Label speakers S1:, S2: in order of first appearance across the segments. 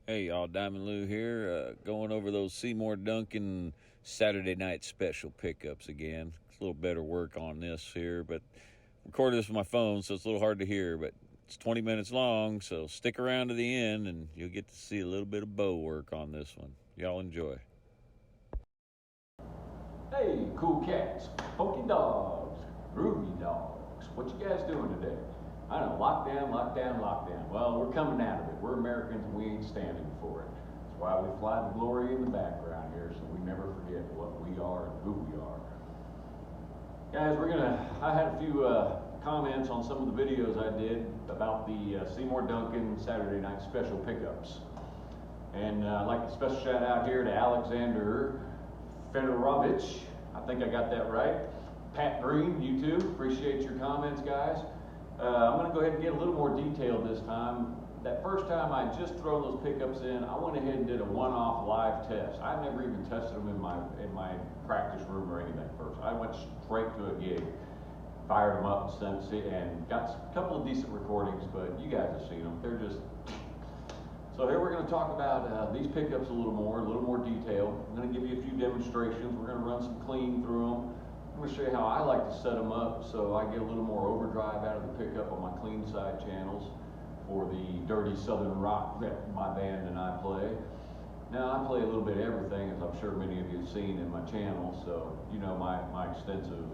S1: Hey y'all, Diamond Lou here, going over those Seymour Duncan Saturday night special pickups again. It's a little better work on this here, but recorded this with my phone, so it's a little hard to hear, but it's 20 minutes long, so stick around to the end and you'll get to see a little bit of bow work on this one. Y'all enjoy.
S2: Hey, cool cats, funky dogs, groovy dogs. What you guys doing today? I know, lockdown, lockdown, lockdown. Well, we're coming out of it. We're Americans and we ain't standing for it. That's why we fly the glory in the background here, so we never forget what we are and who we are. Guys, I had a few comments on some of the videos I did about the Seymour Duncan Saturday night special pickups. And I'd like to special shout out here to Alexander Fedorovich. I think I got that right. Pat Green, you too. Appreciate your comments, guys. I'm going to go ahead and get a little more detailed this time. That first time I just throw those pickups in, I went ahead and did a one-off live test. I never even tested them in my practice room or anything first. I went straight to a gig, fired them up and got a couple of decent recordings, but you guys have seen them. They're just... So here we're going to talk about these pickups a little more detail. I'm going to give you a few demonstrations. We're going to run some clean through them. I'm going to show you how I like to set them up so I get a little more overdrive out of the pickup on my clean side channels for the dirty southern rock that my band and I play. Now I play a little bit of everything, as I'm sure many of you have seen in my channel, so you know my extensive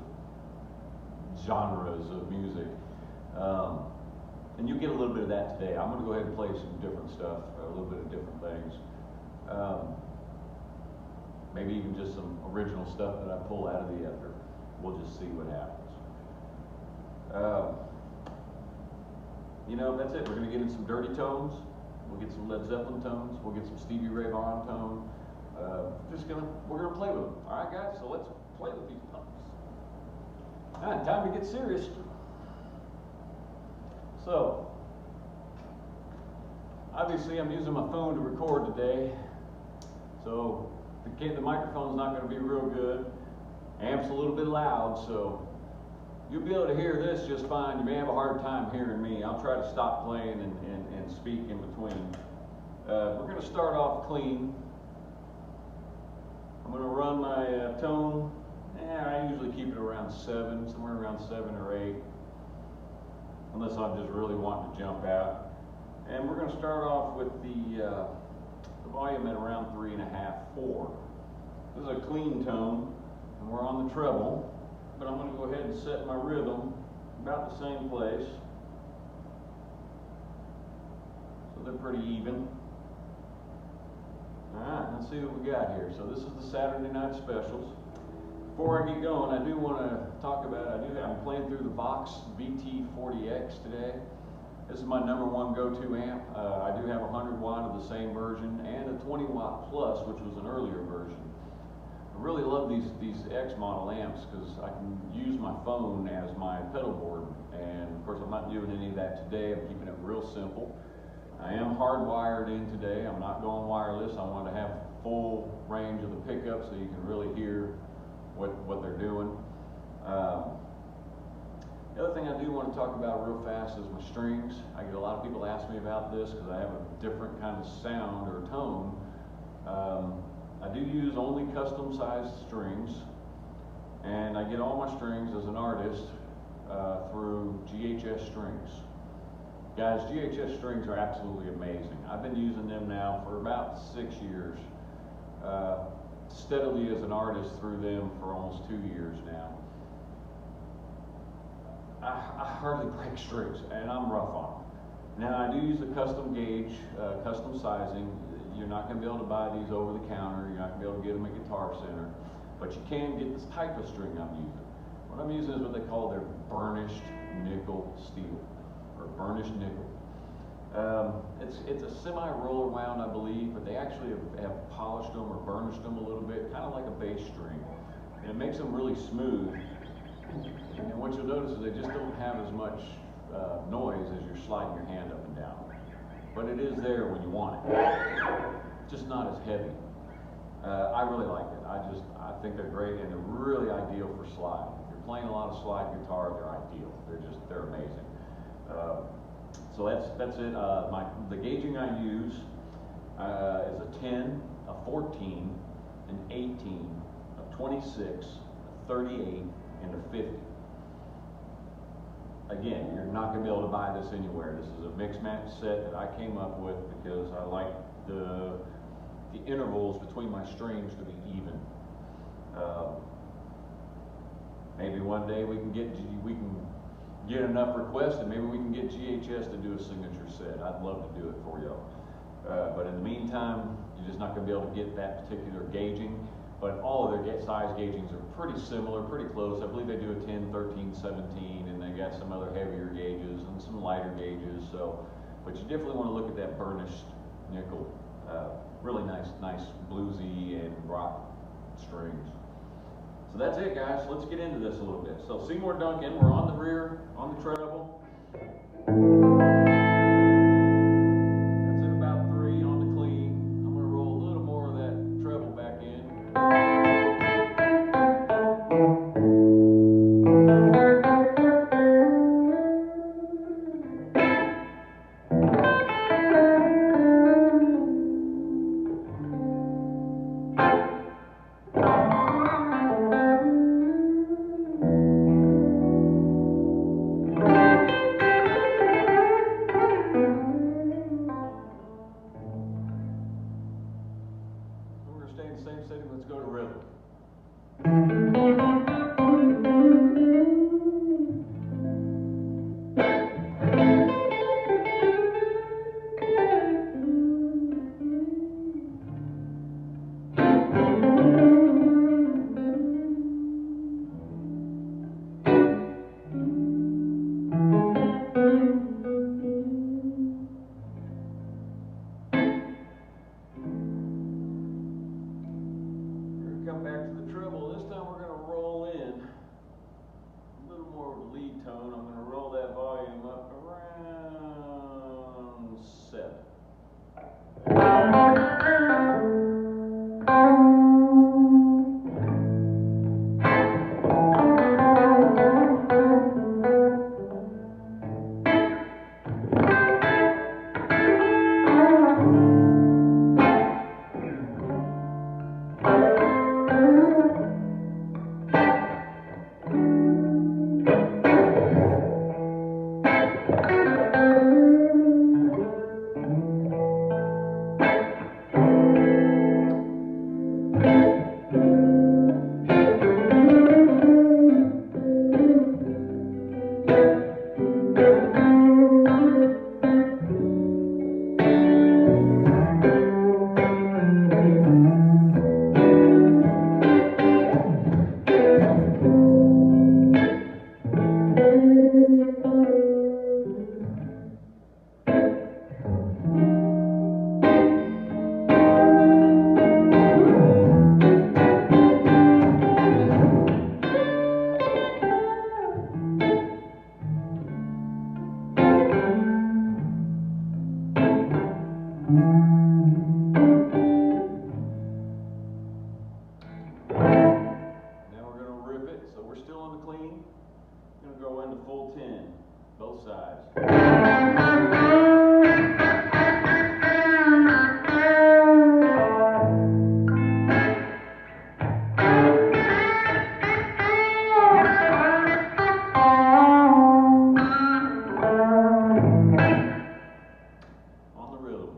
S2: genres of music. And you'll get a little bit of that today. I'm going to go ahead and play some different stuff, a little bit of different things. Maybe even just some original stuff that I pull out of the ether. We'll just see what happens. That's it. We're going to get in some dirty tones. We'll get some Led Zeppelin tones. We'll get some Stevie Ray Vaughan tone. We're going to play with them. All right, guys? So let's play with these pumps. All right, time to get serious. So, obviously I'm using my phone to record today. So the microphone's not going to be real good. Amp's a little bit loud, so you'll be able to hear this just fine. You may have a hard time hearing me. I'll try to stop playing and speak in between. We're going to start off clean. I'm going to run my tone. I usually keep it around 7, somewhere around 7 or 8, unless I'm just really wanting to jump out. And we're going to start off with the volume at around 3.5, 4. This is a clean tone, and we're on the treble, but I'm going to go ahead and set my rhythm about the same place. So they're pretty even. Alright, let's see what we got here. So this is the Saturday night specials. Before I get going, I do want to talk about, I'm playing through the Vox VT40X today. This is my #1 go-to amp. I do have a 100 watt of the same version and a 20 watt plus, which was an earlier version. I really love these X model amps because I can use my phone as my pedal board. And of course, I'm not doing any of that today. I'm keeping it real simple. I am hardwired in today. I'm not going wireless. I want to have full range of the pickup so you can really hear what they're doing. The other thing I do want to talk about real fast is my strings. I get a lot of people ask me about this because I have a different kind of sound or tone. I do use only custom sized strings, and I get all my strings as an artist through GHS strings. Guys, GHS strings are absolutely amazing. I've been using them now for about 6 years. Steadily as an artist through them for almost 2 years now. I hardly break strings, and I'm rough on them. Now, I do use a custom gauge, custom sizing. You're not going to be able to buy these over the counter. You're not going to be able to get them at Guitar Center. But you can get this type of string I'm using. What I'm using is what they call their burnished nickel steel, or burnished nickel. It's a semi-roller wound, I believe, but they actually have polished them or burnished them a little bit, kind of like a bass string. And it makes them really smooth. And what you'll notice is they just don't have as much noise as you're sliding your hand up and down. But it is there when you want it. Just not as heavy. I really like it. I think they're great, and they're really ideal for slide. If you're playing a lot of slide guitar, they're ideal. They're amazing. So that's it. The gauging I use, is a 10, a 14, an 18, a 26, a 38, and a 50. Again, you're not going to be able to buy this anywhere. This is a mix match set that I came up with because I like the intervals between my strings to be even. Maybe one day we can get enough requests, and maybe we can get GHS to do a signature set. I'd love to do it for y'all. But in the meantime, you're just not going to be able to get that particular gauging. But all of their size gaugings are pretty similar, pretty close. I believe they do a 10, 13, 17, and they got some other heavier gauges and some lighter gauges. So, but you definitely want to look at that burnished nickel. Really nice bluesy and rock strings. So that's it, guys. Let's get into this a little bit. So Seymour Duncan, we're on the rear, on the treble. That's at about 3 on the clean. I'm going to roll a little more of that treble back in. Stay in the same setting. Let's go to rhythm. Come back to the treble. This time we're going to roll in a little more of a lead tone. I'm going to roll that volume up around 7. Go into full 10, both sides. On the rhythm.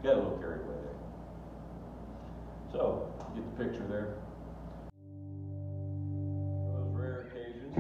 S2: Got a little carried away there. So, get the picture there. Those rare occasions.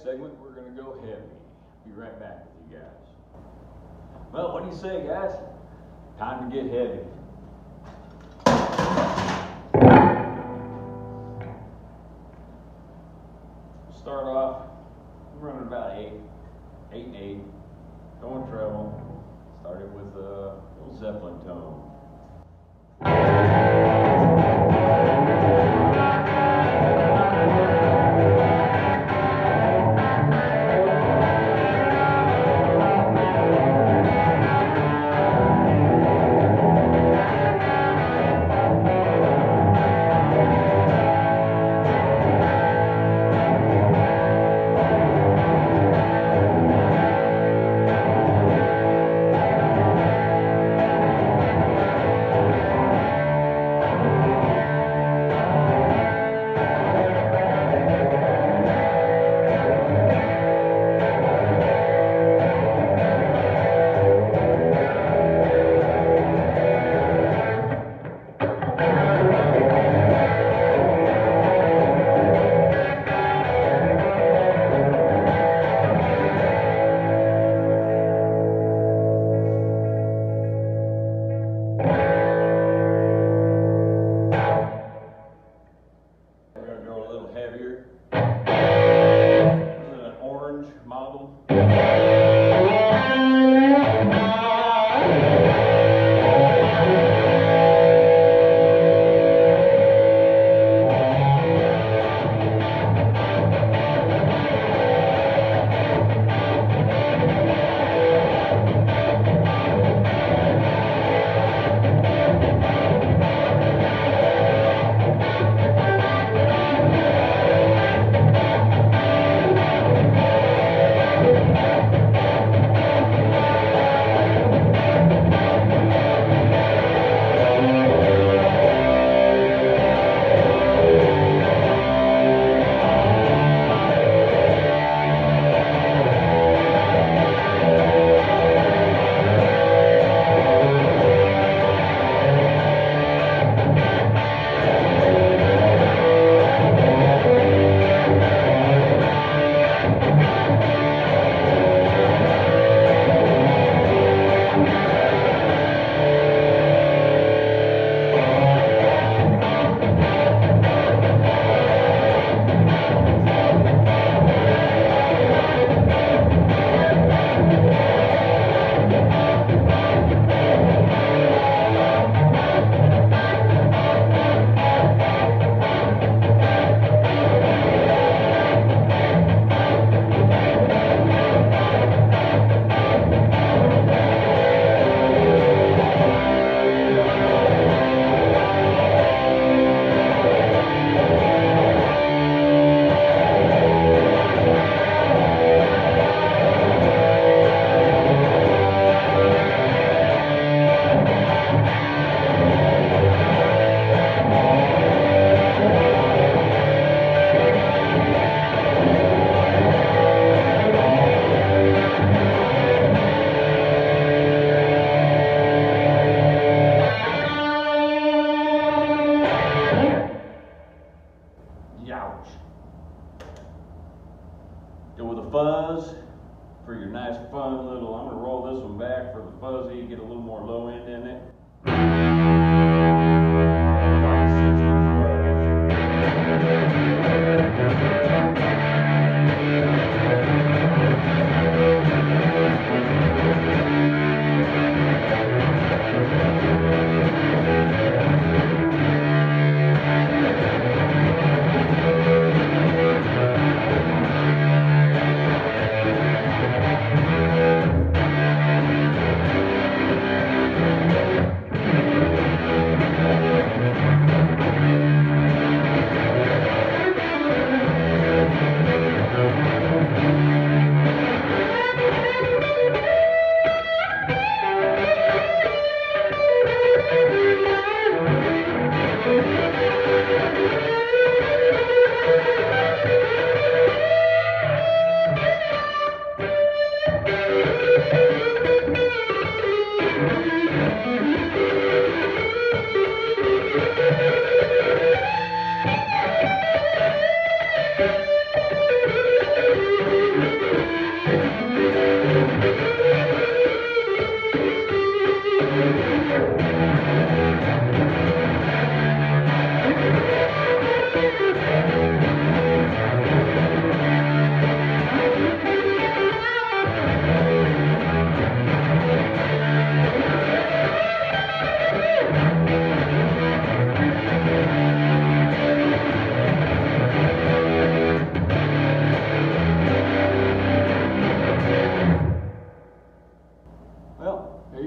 S2: Segment, we're going to go heavy. Be right back with you guys. Well, what do you say, guys? Time to get heavy. Start off, I'm running about 8 and 8, going treble. Started with a little Zeppelin tone. Go with a fuzz for your nice fun little, I'm going to roll this one back for the fuzzy, get a little more low end in it.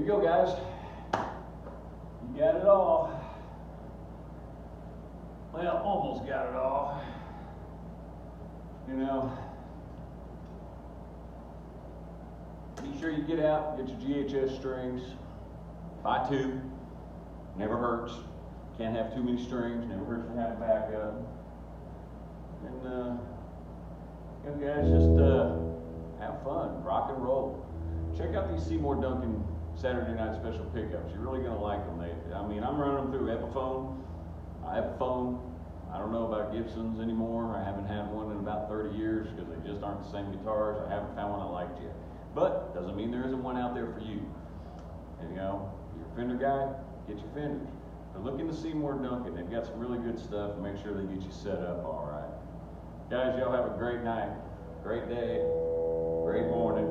S2: you go, guys. You got it all. Well, almost got it all. You know, be sure you get out, get your GHS strings. Buy two, never hurts. Can't have too many strings, never hurts to have a backup. And you know, guys, just have fun, rock and roll. Check out these Seymour Duncan Saturday night special pickups. You're really gonna like them. I'm running them through Epiphone. I don't know about Gibsons anymore. I haven't had one in about 30 years because they just aren't the same guitars. I haven't found one I liked yet. But doesn't mean there isn't one out there for you. And you know, you're a Fender guy, get your Fenders. But look into Seymour Duncan. They've got some really good stuff, and make sure they get you set up all right. Guys, y'all have a great night, great day, great morning.